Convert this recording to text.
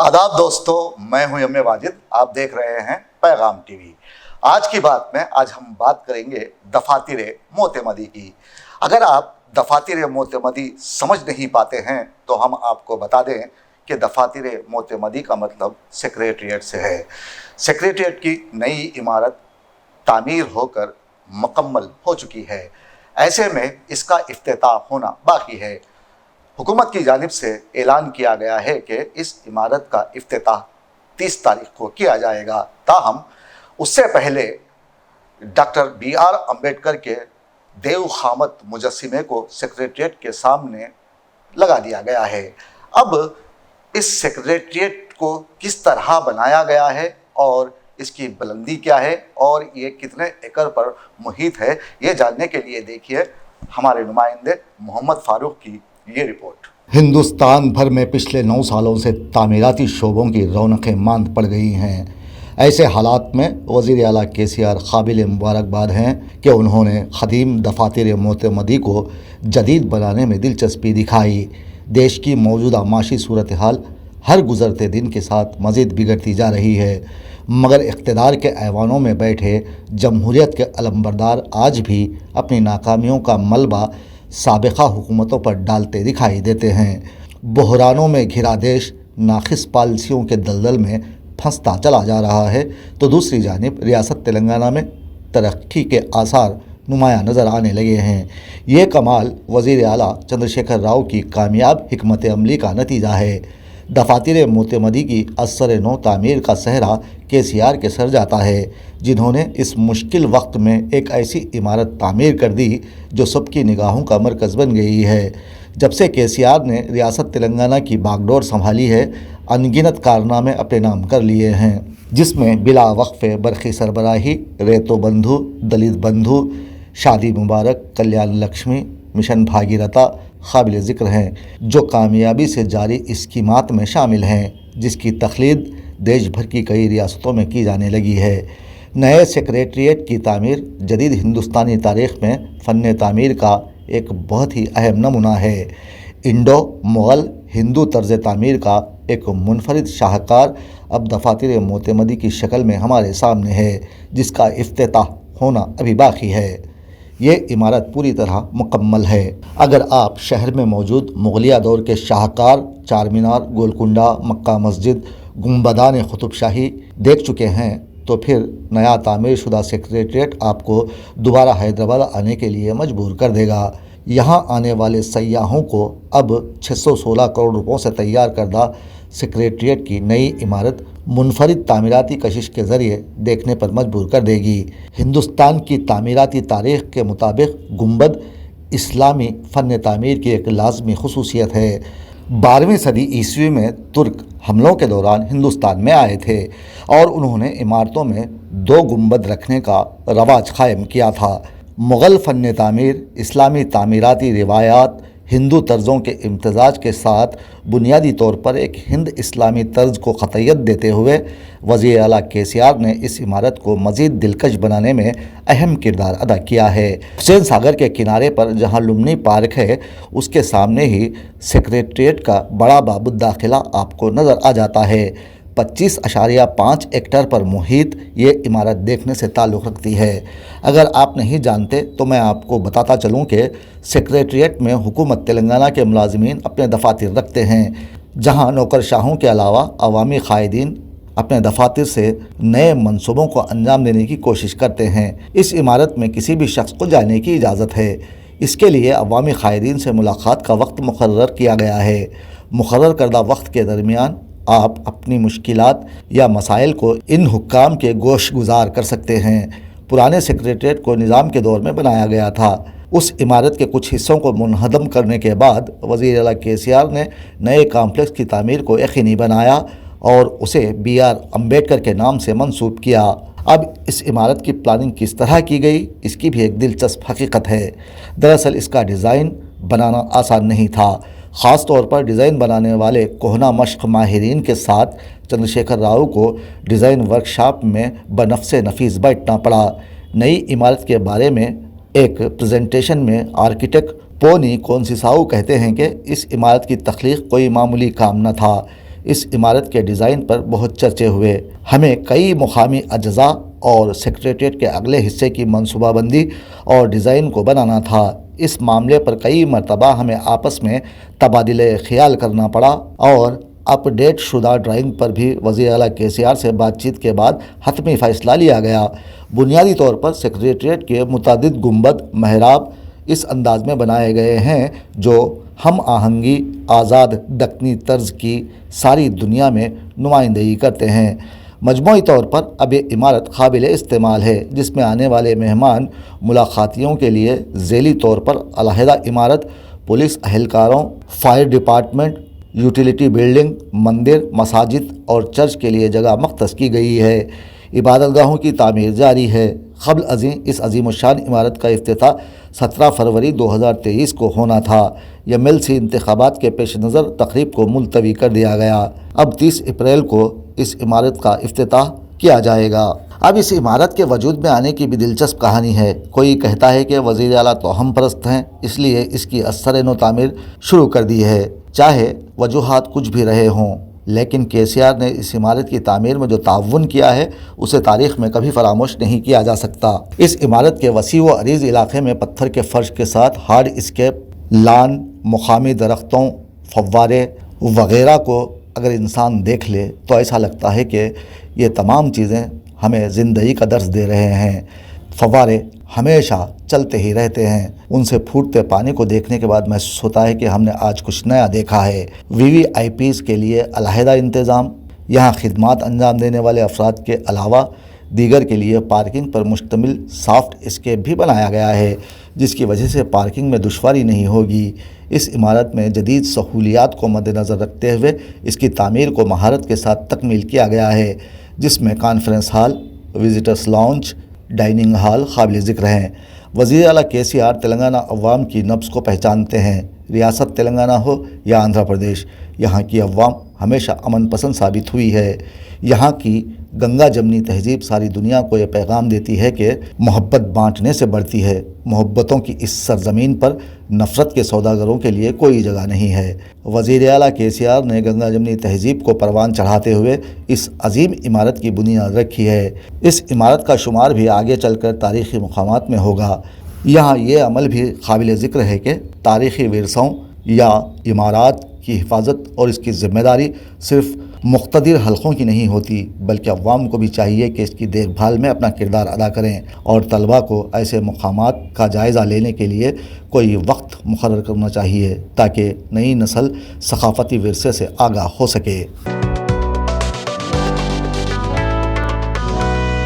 आदाब दोस्तों, मैं हूं यम वाजिद। आप देख रहे हैं पैगाम टीवी। आज की बात में आज हम बात करेंगे दफातिरे मोतमदी की। अगर आप दफातिरे मोतमदी समझ नहीं पाते हैं तो हम आपको बता दें कि दफातिरे मोतमदी का मतलब सेक्रेटरीट से है। सेक्रेटरीट की नई इमारत तामीर होकर मुकम्मल हो चुकी है। ऐसे में इसका इफ्तिताह होना बाकी है। हुकूमत की जानिब से ऐलान किया गया है कि इस इमारत का इफ्तिताह 30 तारीख को किया जाएगा। ताहम उससे पहले डॉक्टर BR अम्बेडकर के देव खामत मुजस्सिमे को सेक्रेटरीट के सामने लगा दिया गया है। अब इस सेक्रेटरीट को किस तरह बनाया गया है और इसकी बुलंदी क्या है और ये कितने एकड़ पर मुहित है, ये जानने के लिए देखिए हमारे नुमाइंदे मोहम्मद फारूक की ये रिपोर्ट। हिंदुस्तान भर में पिछले 9 सालों से तामीराती शोबों की रौनकें मांद पड़ गई हैं। ऐसे हालात में वज़ीर आला KCR काबिल मुबारकबाद हैं कि उन्होंने ख़दीम दफातिर मोतमदी को जदीद बनाने में दिलचस्पी दिखाई। देश की मौजूदा माशी सूरत हाल हर गुज़रते दिन के साथ मज़ीद बिगड़ती जा रही है, मगर इक़्तिदार के ऐवानों में बैठे जमहूरियत के अलमबरदार आज भी अपनी नाकामियों का मलबा साबिक़ा हुकूमतों पर डालते दिखाई देते हैं। बहरानों में घिरा देश नाखिस पॉलिसियों के दलदल में फंसता चला जा रहा है, तो दूसरी जानिब रियासत तेलंगाना में तरक्की के आसार नुमाया नज़र आने लगे हैं। ये कमाल वज़ीर आला चंद्रशेखर राव की कामयाब हिकमत अमली का नतीजा है। दफातिर मोतमदी की असर नौ तामीर का सहरा KCR के सर जाता है, जिन्होंने इस मुश्किल वक्त में एक ऐसी इमारत तामीर कर दी जो सबकी निगाहों का मरकज़ बन गई है। जब से KCR ने रियासत तेलंगाना की बागडोर संभाली है, अनगिनत कारनामे अपने नाम कर लिए हैं, जिसमें बिला वक्फ़े बरक़ी सरबराही, रेतो बंधु, दलित बंधु, शादी मुबारक, कल्याण लक्ष्मी, मिशन भागीरथा काबिल ज़िक्र हैं, जो कामयाबी से जारी इस्कीमात में शामिल हैं, जिसकी तख्लीद देश भर की कई रियासतों में की जाने लगी है। नए सेक्रेटरीट की तामीर जदीद हिंदुस्तानी तारीख़ में फ़न तामीर का एक बहुत ही अहम नमूना है। इंडो मुग़ल हिंदू तर्ज़ तामीर का एक मुनफरिद शाहकार अब दफातिर मोतमदी की शक्ल में हमारे सामने है, जिसका इफ्तिताह होना अभी बाकी है। ये इमारत पूरी तरह मुकम्मल है। अगर आप शहर में मौजूद मुग़लिया दौर के शाहकार चार मीनार, गोलकुंडा, मक्का मस्जिद, गुंबदान कुतुब शाही देख चुके हैं, तो फिर नया तामीर शुदा सेक्रेटरीट आपको दोबारा हैदराबाद आने के लिए मजबूर कर देगा। यहाँ आने वाले सयाहों को अब 616 करोड़ रुपयों से तैयार करदा सेक्रेटरीट की नई इमारत मुनफरिद तामीराती कशिश के ज़रिए देखने पर मजबूर कर देगी। हिंदुस्तान की तामीराती तारीख़ के मुताबिक गुंबद इस्लामी फ़न तामीर की एक लाज़मी खुसूसियत है। 12वीं सदी ईस्वी में तुर्क हमलों के दौरान हिंदुस्तान में आए थे और उन्होंने इमारतों में 2 गुंबद रखने का रवाज कायम किया था। मुग़ल फ़न तामीर इस्लामी तामीराती रिवायात हिंदू तर्ज़ों के इम्तज़ाज के साथ बुनियादी तौर पर एक हिंद इस्लामी तर्ज़ को क़तइयत देते हुए वज़ीर आला KCR ने इस इमारत को मज़ीद दिलकश बनाने में अहम किरदार अदा किया है। हुसैन सागर के किनारे पर जहां लुम्नी पार्क है, उसके सामने ही सेक्रेटरीट का बड़ा बाबुद दाखिला आपको नज़र आ जाता है। 25.5 एकड़ पर मुहित ये इमारत देखने से ताल्लुक़ रखती है। अगर आप नहीं जानते तो मैं आपको बताता चलूँ कि सेक्रेटरीट में हुकूमत तेलंगाना के मुलाजिमीन अपने दफातर रखते हैं, जहां नौकरशाहों के अलावा अवामी क़ायदीन अपने दफातर से नए मनसूबों को अंजाम देने की कोशिश करते हैं। इस इमारत में किसी भी शख्स को जाने की इजाज़त है। इसके लिए अवामी क़ायदीन से मुलाकात का वक्त मुकर्रर किया गया है। मुकर्रर करदा वक्त के दरमियान आप अपनी मुश्किलात या मसाइल को इन हुक्काम के गोश गुजार कर सकते हैं। पुराने सेक्रेटरीट को निज़ाम के दौर में बनाया गया था। उस इमारत के कुछ हिस्सों को मुनहदम करने के बाद वज़ीर आला KCR ने नए कॉम्प्लेक्स की तामीर को यकीनी बनाया और उसे BR अम्बेडकर के नाम से मंसूब किया। अब इस इमारत की प्लानिंग किस तरह की गई, इसकी भी एक दिलचस्प हकीकत है। दरअसल इसका डिज़ाइन बनाना आसान नहीं था। ख़ास तौर पर डिज़ाइन बनाने वाले कोहना मश्क माहिरीन के साथ चंद्रशेखर राव को डिज़ाइन वर्कशॉप में बनफ़्स नफीस बैठना पड़ा। नई इमारत के बारे में एक प्रेजेंटेशन में आर्किटेक्ट पोनी कोनसिसाऊ कहते हैं कि इस इमारत की तख्लीक कोई मामूली काम न था। اس عمارت کے ڈیزائن پر بہت چرچے ہوئے۔ ہمیں کئی مقامی اجزاء اور سیکریٹریٹ کے اگلے حصے کی منصوبہ بندی اور ڈیزائن کو بنانا تھا۔ اس معاملے پر کئی مرتبہ ہمیں آپس میں تبادلہ خیال کرنا پڑا اور اپ ڈیٹ شدہ ڈرائنگ پر بھی وزیر اعلیٰ KCR سے بات چیت کے بعد حتمی فیصلہ لیا گیا۔ بنیادی طور پر سیکریٹریٹ کے متعدد گنبد محراب اس انداز میں بنائے گئے ہیں جو ہم آہنگی آزاد دکنی طرز کی ساری دنیا میں نمائندگی کرتے ہیں۔ مجموعی طور پر اب یہ عمارت قابل استعمال ہے، جس میں آنے والے مہمان ملاقاتیوں کے لیے ذیلی طور پر علیحدہ عمارت، پولیس اہلکاروں، فائر ڈپارٹمنٹ، یوٹیلیٹی بلڈنگ، مندر، مساجد اور چرچ کے لیے جگہ مختص کی گئی ہے۔ عبادت گاہوں کی تعمیر جاری ہے۔ قبل ازیں اس عظیم الشان عمارت کا افتتاح 17 فروری 2023 کو ہونا تھا۔ MLC انتخابات کے پیش نظر تقریب کو ملتوی کر دیا گیا۔ اب 30 اپریل کو اس عمارت کا افتتاح کیا جائے گا۔ اب اس عمارت کے وجود میں آنے کی بھی دلچسپ کہانی ہے۔ کوئی کہتا ہے کہ وزیر اعلیٰ توہم پرست ہیں، اس لیے اس کی ازسر نو تعمیر شروع کر دی ہے، چاہے وجوہات کچھ بھی رہے ہوں، لیکن KCR نے اس عمارت کی تعمیر میں جو تعاون کیا ہے اسے تاریخ میں کبھی فراموش نہیں کیا جا سکتا۔ اس عمارت کے وسیع و عریض علاقے میں پتھر کے فرش کے ساتھ ہارڈ اسکیپ، لان، مقامی درختوں، فوارے وغیرہ کو اگر انسان دیکھ لے تو ایسا لگتا ہے کہ یہ تمام چیزیں ہمیں زندگی کا درس دے رہے ہیں۔ فوارے ہمیشہ چلتے ہی رہتے ہیں، ان سے پھوٹتے پانی کو دیکھنے کے بعد محسوس ہوتا ہے کہ ہم نے آج کچھ نیا دیکھا ہے۔ VVIPs کے لیے علیحدہ انتظام، یہاں خدمات انجام دینے والے افراد کے علاوہ دیگر کے لیے پارکنگ پر مشتمل سافٹ اسکیپ بھی بنایا گیا ہے، جس کی وجہ سے پارکنگ میں دشواری نہیں ہوگی۔ اس عمارت میں جدید سہولیات کو مد نظر رکھتے ہوئے اس کی تعمیر کو مہارت کے ساتھ تکمیل کیا گیا ہے، جس میں conference hall, visitors lounge, dining hall قابل ذکر ہیں۔ وزیر اعلیٰ KCR تلنگانہ عوام کی نبض کو پہچانتے ہیں۔ ریاست تلنگانہ ہو یا آندھرا پردیش، یہاں کی عوام ہمیشہ امن پسند ثابت ہوئی ہے۔ یہاں کی گنگا جمنی تہذیب ساری دنیا کو یہ پیغام دیتی ہے کہ محبت بانٹنے سے بڑھتی ہے۔ محبتوں کی اس سرزمین پر نفرت کے سوداگروں کے لیے کوئی جگہ نہیں ہے۔ وزیر اعلیٰ KCR نے گنگا جمنی تہذیب کو پروان چڑھاتے ہوئے اس عظیم عمارت کی بنیاد رکھی ہے۔ اس عمارت کا شمار بھی آگے چل کر تاریخی مقامات میں ہوگا۔ یہاں یہ عمل بھی قابل ذکر ہے کہ تاریخی ورثوں یا عمارات کی حفاظت اور اس کی ذمہ داری صرف مقتدر حلقوں کی نہیں ہوتی، بلکہ عوام کو بھی چاہیے کہ اس کی دیکھ بھال میں اپنا کردار ادا کریں اور طلباء کو ایسے مقامات کا جائزہ لینے کے لیے کوئی وقت مقرر کرنا چاہیے تاکہ نئی نسل ثقافتی ورثے سے آگاہ ہو سکے۔